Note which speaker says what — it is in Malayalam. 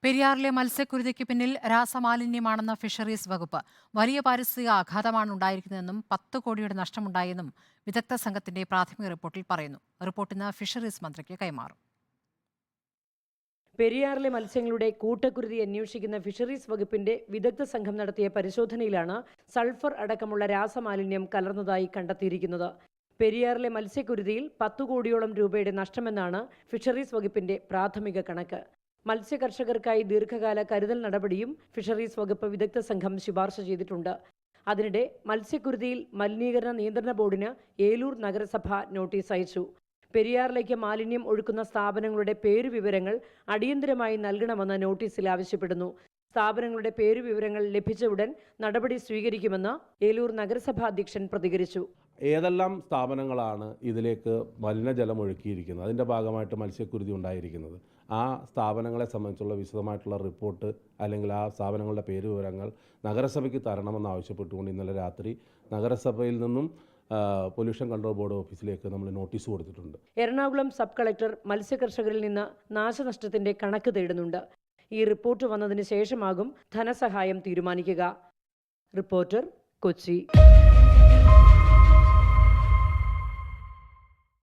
Speaker 1: പെരിയാറിലെ മത്സ്യക്കുരുതിക്ക് പിന്നിൽ രാസമാലിന്യമാണെന്ന ഫിഷറീസ് വകുപ്പ്. വലിയ പാരിസ്ഥിതിക ആഘാതമാണ് ഉണ്ടായിരിക്കുന്നതെന്നും 10 കോടിയുടെ നഷ്ടമുണ്ടായെന്നും വിദഗ്ധ സംഘത്തിന്റെ പ്രാഥമിക റിപ്പോർട്ടിൽ പറയുന്നു. റിപ്പോർട്ട് ഇന്ന് ഫിഷറീസ് മന്ത്രിക്ക് കൈമാറും.
Speaker 2: പെരിയാറിലെ മത്സ്യങ്ങളുടെ കൂട്ടക്കുരുതി അന്വേഷിക്കുന്ന ഫിഷറീസ് വകുപ്പിന്റെ വിദഗ്ധ സംഘം നടത്തിയ പരിശോധനയിലാണ് സൾഫർ അടക്കമുള്ള രാസമാലിന്യം കലർന്നതായി കണ്ടെത്തിയിരിക്കുന്നത്. പെരിയാറിലെ മത്സ്യക്കുരുതിയിൽ 10 കോടിയോളം രൂപയുടെ നഷ്ടമെന്നാണ് ഫിഷറീസ് വകുപ്പിന്റെ പ്രാഥമിക കണക്ക്. മത്സ്യകർഷകർക്കായി ദീർഘകാല കരുതൽ നടപടിയും ഫിഷറീസ് വകുപ്പ് വിദഗ്ധ സംഘം ശുപാർശ ചെയ്തിട്ടുണ്ട്. അതിനിടെ മത്സ്യക്കുരുതിയിൽ മലിനീകരണ നിയന്ത്രണ ബോർഡിന് ഏലൂർ നഗരസഭ നോട്ടീസ് അയച്ചു. പെരിയാറിലേക്ക് മാലിന്യം ഒഴുക്കുന്ന സ്ഥാപനങ്ങളുടെ പേരുവിവരങ്ങൾ അടിയന്തരമായി നൽകണമെന്ന് നോട്ടീസിൽ ആവശ്യപ്പെടുന്നു. സ്ഥാപനങ്ങളുടെ പേരുവിവരങ്ങൾ ലഭിച്ച ഉടൻ നടപടി സ്വീകരിക്കുമെന്ന് ഏലൂർ നഗരസഭാ അധ്യക്ഷൻ പ്രതികരിച്ചു.
Speaker 3: ഏതെല്ലാം സ്ഥാപനങ്ങളാണ് ഇതിലേക്ക് മലിനജലം ഒഴുക്കിയിരിക്കുന്നത്, അതിൻ്റെ ഭാഗമായിട്ട് മത്സ്യക്കുരുതി ഉണ്ടായിരിക്കുന്നത്, ആ സ്ഥാപനങ്ങളെ സംബന്ധിച്ചുള്ള വിശദമായിട്ടുള്ള റിപ്പോർട്ട് അല്ലെങ്കിൽ ആ സ്ഥാപനങ്ങളുടെ പേരുവിവരങ്ങൾ നഗരസഭയ്ക്ക് തരണമെന്ന് ആവശ്യപ്പെട്ടുകൊണ്ട് ഇന്നലെ രാത്രി നഗരസഭയിൽ നിന്നും പൊല്യൂഷൻ കൺട്രോൾ ബോർഡ് ഓഫീസിലേക്ക് നമ്മൾ നോട്ടീസ് കൊടുത്തിട്ടുണ്ട്.
Speaker 2: എറണാകുളം സബ് കളക്ടർ മത്സ്യകർഷകരിൽ നിന്ന് നാശനഷ്ടത്തിന്റെ കണക്ക് തേടുന്നുണ്ട്. ഈ റിപ്പോർട്ട് വന്നതിന് ശേഷമാകും ധനസഹായം തീരുമാനിക്കുക. റിപ്പോർട്ടർ, കൊച്ചി.